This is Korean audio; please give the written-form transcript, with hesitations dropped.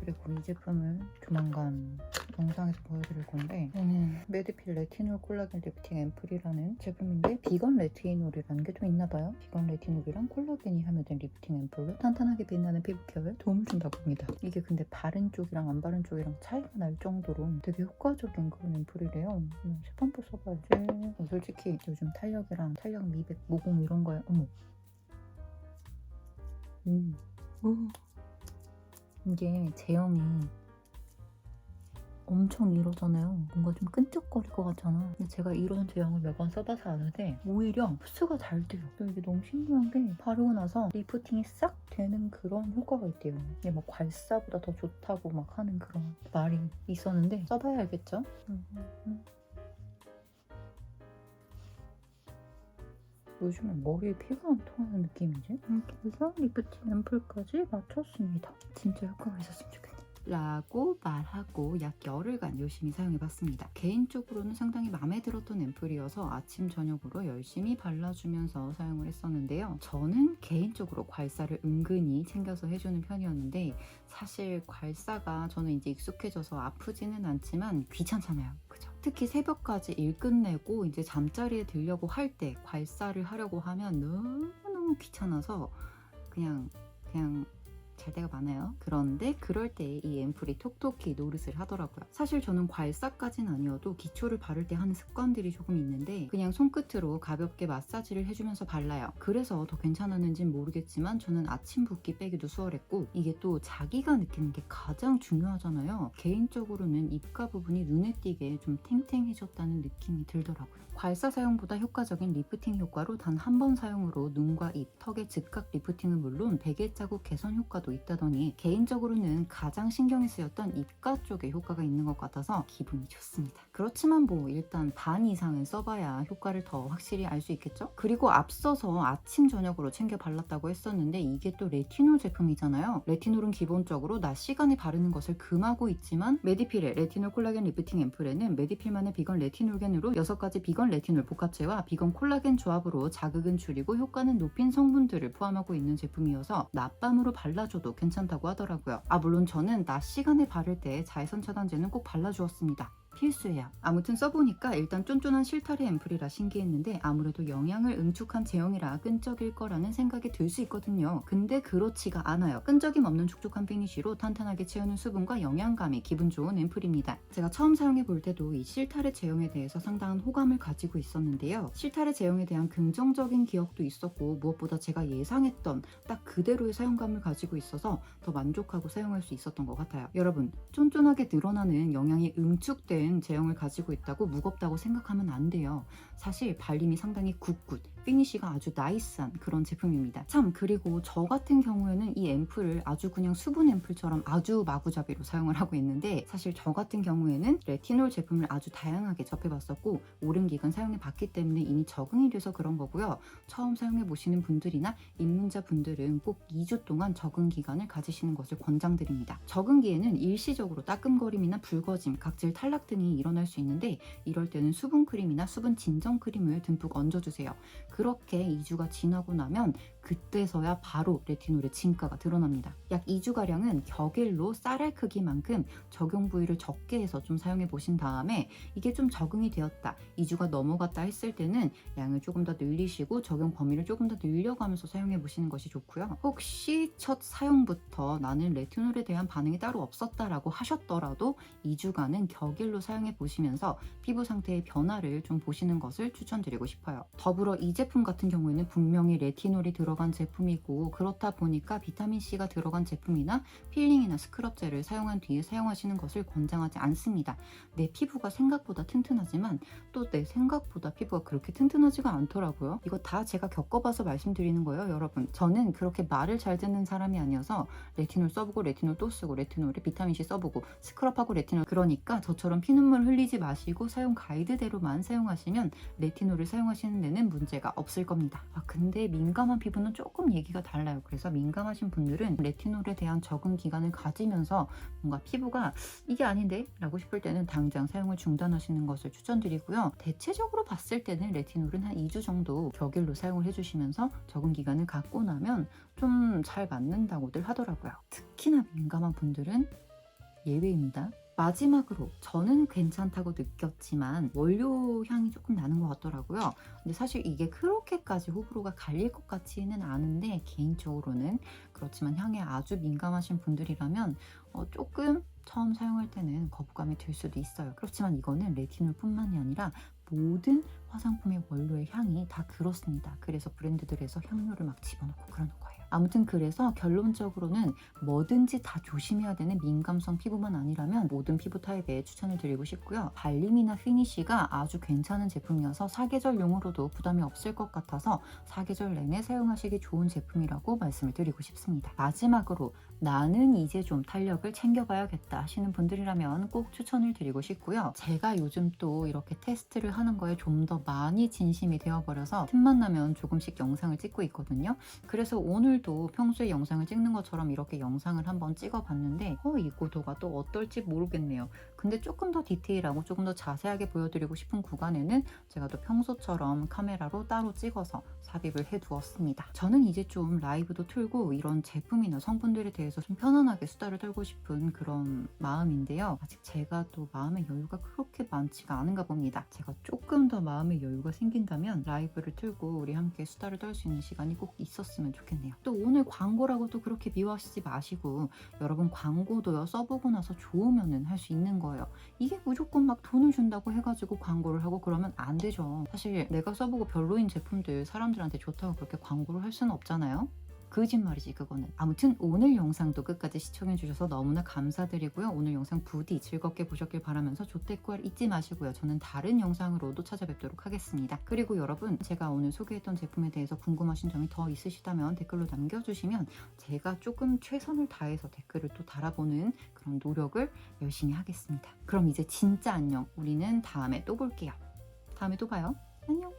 그리고 이 제품을 조만간 영상에서 보여드릴 건데, 얘는 메디필 레티놀 콜라겐 리프팅 앰플이라는 제품인데 비건 레티놀이라는 게 좀 있나봐요. 비건 레티놀이랑 콜라겐이 함유된 리프팅 앰플로 탄탄하게 빛나는 피부 케어에 도움을 준다고 합니다. 이게 근데 바른 쪽이랑 안 바른 쪽이랑 차이가 날 정도로 되게 효과적인 그런 앰플이래요. 시판부 써봐야지. 솔직히 요즘 탄력이랑 탄력 미백, 모공 이런 거에 어머. 이게 제형이 엄청 이러잖아요. 뭔가 좀 끈적거릴 것 같잖아. 근데 제가 이런 제형을 몇 번 써봐서 아는데 오히려 흡수가 잘 돼요. 또 이게 너무 신기한 게 바르고 나서 리프팅이 싹 되는 그런 효과가 있대요. 이게 막 괄사보다 더 좋다고 막 하는 그런 말이 있었는데 써봐야 알겠죠? 요즘에 머리에 피가 안 통하는 느낌이지? 이렇게 해서 리프팅 앰플까지 맞췄습니다. 진짜 효과가 있었으면 좋겠네. 라고 말하고 약 열흘간 열심히 사용해봤습니다. 개인적으로는 상당히 마음에 들었던 앰플이어서 아침 저녁으로 열심히 발라주면서 사용을 했었는데요. 저는 개인적으로 괄사를 은근히 챙겨서 해주는 편이었는데 사실 괄사가 저는 이제 익숙해져서 아프지는 않지만 귀찮잖아요. 그죠? 특히 새벽까지 일 끝내고 이제 잠자리에 들려고 할 때 괄사를 하려고 하면 너무너무 귀찮아서 그냥 잘 때가 많아요. 그런데 그럴 때 이 앰플이 톡톡히 노릇을 하더라고요. 사실 저는 괄사까진 아니어도 기초를 바를 때 하는 습관들이 조금 있는데 그냥 손끝으로 가볍게 마사지를 해주면서 발라요. 그래서 더 괜찮았는지는 모르겠지만 저는 아침 붓기 빼기도 수월했고 이게 또 자기가 느끼는 게 가장 중요하잖아요. 개인적으로는 입가 부분이 눈에 띄게 좀 탱탱해졌다는 느낌이 들더라고요. 괄사 사용보다 효과적인 리프팅 효과로 단 한 번 사용으로 눈과 입, 턱의 즉각 리프팅은 물론 베개 자국 개선 효과도 있다더니 개인적으로는 가장 신경이 쓰였던 입가 쪽에 효과가 있는 것 같아서 기분이 좋습니다. 그렇지만 뭐 일단 반 이상은 써봐야 효과를 더 확실히 알 수 있겠죠? 그리고 앞서서 아침 저녁으로 챙겨 발랐다고 했었는데 이게 또 레티놀 제품이잖아요. 레티놀은 기본적으로 낮 시간에 바르는 것을 금하고 있지만 메디필의 레티놀 콜라겐 리프팅 앰플에는 메디필만의 비건 레티놀겐으로 6가지 비건 레티놀 복합체와 비건 콜라겐 조합으로 자극은 줄이고 효과는 높인 성분들을 포함하고 있는 제품이어서 낮밤으로 발라줘도 괜찮다고 하더라고요. 물론 저는 낮 시간에 바를 때 자외선 차단제는 꼭 발라주었습니다. 필수예요. 아무튼 써보니까 일단 쫀쫀한 실타래 앰플이라 신기했는데 아무래도 영양을 응축한 제형이라 끈적일 거라는 생각이 들 수 있거든요. 근데 그렇지가 않아요. 끈적임 없는 촉촉한 피니쉬로 탄탄하게 채우는 수분과 영양감이 기분 좋은 앰플입니다. 제가 처음 사용해 볼 때도 이 실타래 제형에 대해서 상당한 호감을 가지고 있었는데요. 실타래 제형에 대한 긍정적인 기억도 있었고 무엇보다 제가 예상했던 딱 그대로의 사용감을 가지고 있어서 더 만족하고 사용할 수 있었던 것 같아요. 여러분, 쫀쫀하게 늘어나는 영양이 응축된 제형을 가지고 있다고 무겁다고 생각하면 안 돼요. 사실 발림이 상당히 굿굿, 피니쉬가 아주 나이스한 그런 제품입니다. 참, 그리고 저 같은 경우에는 이 앰플을 아주 그냥 수분 앰플처럼 아주 마구잡이로 사용을 하고 있는데 사실 저 같은 경우에는 레티놀 제품을 아주 다양하게 접해봤었고 오랜 기간 사용해봤기 때문에 이미 적응이 돼서 그런 거고요. 처음 사용해보시는 분들이나 입문자 분들은 꼭 2주 동안 적응 기간을 가지시는 것을 권장드립니다. 적응기에는 일시적으로 따끔거림이나 붉어짐, 각질 탈락 등이 일어날 수 있는데 이럴 때는 수분 크림이나 수분 진정 크림을 듬뿍 얹어주세요. 그렇게 2주가 지나고 나면 그때서야 바로 레티놀의 진가가 드러납니다. 약 2주가량은 격일로 쌀알 크기만큼 적용 부위를 적게 해서 좀 사용해 보신 다음에 이게 좀 적응이 되었다, 2주가 넘어갔다 했을 때는 양을 조금 더 늘리시고 적용 범위를 조금 더 늘려가면서 사용해 보시는 것이 좋고요. 혹시 첫 사용부터 나는 레티놀에 대한 반응이 따로 없었다라고 하셨더라도 2주간은 격일로 사용해 보시면서 피부 상태의 변화를 좀 보시는 것을 추천드리고 싶어요. 더불어 이 제품 같은 경우에는 분명히 레티놀이 들어간 제품이고 그렇다 보니까 비타민C가 들어간 제품이나 필링이나 스크럽젤을 사용한 뒤에 사용하시는 것을 권장하지 않습니다. 내 피부가 생각보다 튼튼하지만 또 내 생각보다 피부가 그렇게 튼튼하지가 않더라고요. 이거 다 제가 겪어봐서 말씀드리는 거예요, 여러분. 저는 그렇게 말을 잘 듣는 사람이 아니어서 레티놀 써보고 레티놀 또 쓰고 레티놀에 비타민C 써보고 스크럽하고 레티놀, 그러니까 저처럼 피눈물 흘리지 마시고 사용 가이드대로만 사용하시면 레티놀을 사용하시는 데는 문제가 없을 겁니다. 근데 민감한 피부는 조금 얘기가 달라요. 그래서 민감하신 분들은 레티놀에 대한 적응 기간을 가지면서 뭔가 피부가 이게 아닌데? 라고 싶을 때는 당장 사용을 중단하시는 것을 추천드리고요. 대체적으로 봤을 때는 레티놀은 한 2주 정도 격일로 사용을 해주시면서 적응 기간을 갖고 나면 좀 잘 맞는다고들 하더라고요. 특히나 민감한 분들은 예외입니다. 마지막으로 저는 괜찮다고 느꼈지만 원료 향이 조금 나는 것 같더라고요. 근데 사실 이게 그렇게까지 호불호가 갈릴 것 같지는 않은데 개인적으로는 그렇지만 향에 아주 민감하신 분들이라면 조금 처음 사용할 때는 거부감이 들 수도 있어요. 그렇지만 이거는 레티놀뿐만이 아니라 모든 화장품의 원료의 향이 다 그렇습니다. 그래서 브랜드들에서 향료를 막 집어넣고 그러는 거예요. 아무튼 그래서 결론적으로는 뭐든지 다 조심해야 되는 민감성 피부만 아니라면 모든 피부 타입에 추천을 드리고 싶고요. 발림이나 피니쉬가 아주 괜찮은 제품이어서 사계절용으로도 부담이 없을 것 같아서 사계절 내내 사용하시기 좋은 제품이라고 말씀을 드리고 싶습니다. 마지막으로 나는 이제 좀 탄력을 챙겨봐야겠다 하시는 분들이라면 꼭 추천을 드리고 싶고요. 제가 요즘 또 이렇게 테스트를 하는 거에 좀 더 많이 진심이 되어버려서 틈만 나면 조금씩 영상을 찍고 있거든요. 그래서 오늘도 평소에 영상을 찍는 것처럼 이렇게 영상을 한번 찍어봤는데 이 구도가 또 어떨지 모르겠네요. 근데 조금 더 디테일하고 조금 더 자세하게 보여드리고 싶은 구간에는 제가 또 평소처럼 카메라로 따로 찍어서 삽입을 해두었습니다. 저는 이제 좀 라이브도 틀고 이런 제품이나 성분들에 대해서 좀 편안하게 수다를 떨고 싶은 그런 마음인데요. 아직 제가 또 마음의 여유가 그렇게 많지가 않은가 봅니다. 제가 조금 더 마음의 여유가 생긴다면 라이브를 틀고 우리 함께 수다를 떨 수 있는 시간이 꼭 있었으면 좋겠네요. 또 오늘 광고라고 또 그렇게 미워하시지 마시고 여러분 광고도요 써보고 나서 좋으면은 할 수 있는 거예요. 이게 무조건 막 돈을 준다고 해가지고 광고를 하고 그러면 안 되죠. 사실 내가 써보고 별로인 제품들 사람들한테 좋다고 그렇게 광고를 할 수는 없잖아요. 거짓말이지 그거는. 아무튼 오늘 영상도 끝까지 시청해주셔서 너무나 감사드리고요. 오늘 영상 부디 즐겁게 보셨길 바라면서 조태꿀 잊지 마시고요. 저는 다른 영상으로도 찾아뵙도록 하겠습니다. 그리고 여러분 제가 오늘 소개했던 제품에 대해서 궁금하신 점이 더 있으시다면 댓글로 남겨주시면 제가 조금 최선을 다해서 댓글을 또 달아보는 그런 노력을 열심히 하겠습니다. 그럼 이제 진짜 안녕. 우리는 다음에 또 볼게요. 다음에 또 봐요. 안녕.